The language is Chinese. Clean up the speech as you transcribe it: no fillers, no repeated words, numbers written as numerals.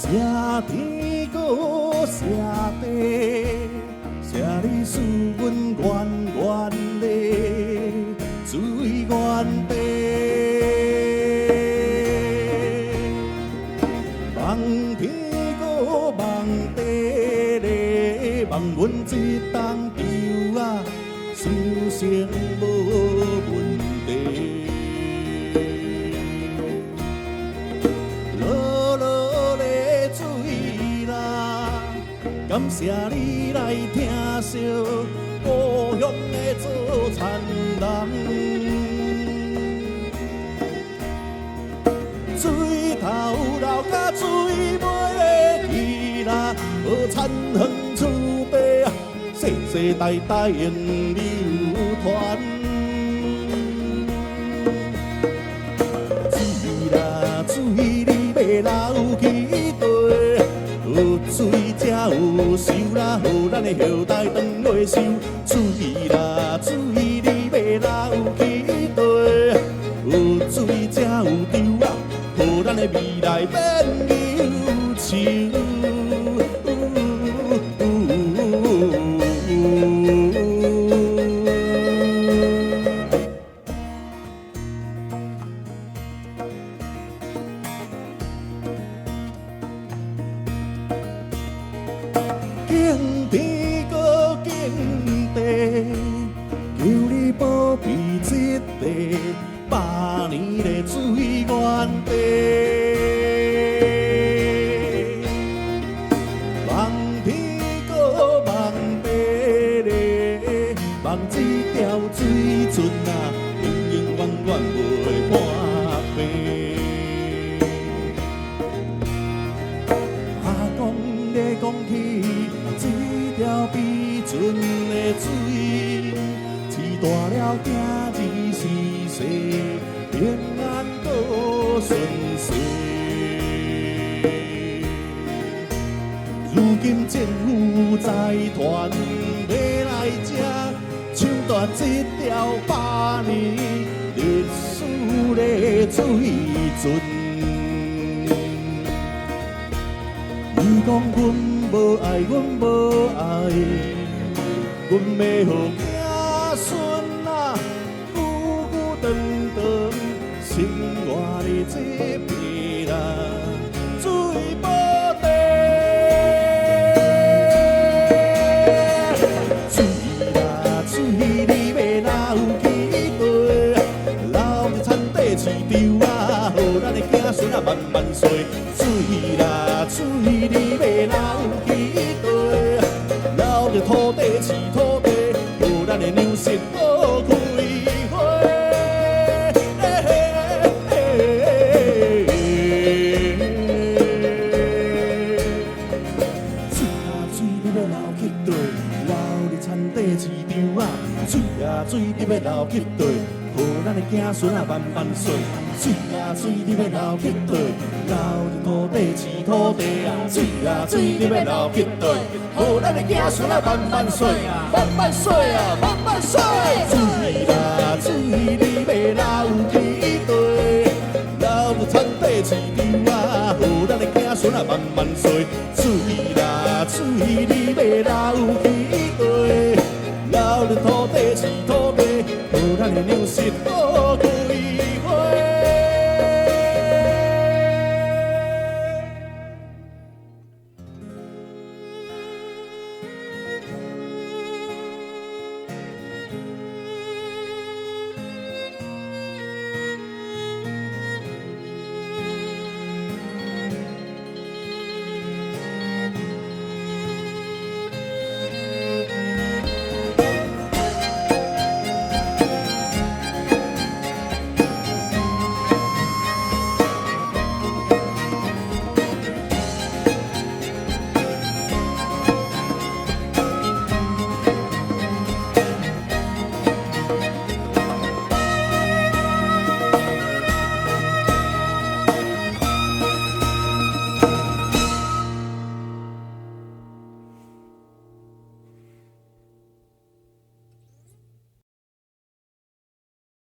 谢天搁谢地，谢你赐阮源源的水源地。望天搁望地咧，望阮这当场啊，修成无问题。感谢你来听惜故乡的祖田人，水头流甲水尾去啦，好田园厝地啊，世世代代永流传。水啦水，你要流去地。有水才有收啦，予咱的后代当落收。水啦水，你要流去地，有水才有潮啊，予咱的未来免忧愁。敬天搁敬地，求你保庇这地百年的水源地。望天搁望地咧，望这条水船啊，永永远远袂半平。阿公咧讲起。这条碧船的水，饲大了囝儿世世平安搁顺遂。如今政府财团要来这抢夺这条百年历史的水船。伊讲阮无爱，阮无爱，阮要予子孙啊，久久长长生活的这片啊水宝地。水啦水，你要流去地，流入田地市场啊，予咱的子孙啊慢慢细。水啦水，你要流去地，流入土地饲土地，予咱的粮食好开花。水啊水，你要流去地，流入田地市场啊，水啊水，你要流去地，予咱的子孙啊慢慢细。水啊水，你要流去地，流入土地饲土地啊！水啊水，你要流去地，予咱的子孙啊慢慢细，慢慢细啊，慢慢细。水啊水，你要流去地，流入田地市场啊，予咱的子孙啊慢慢细。水啊水，你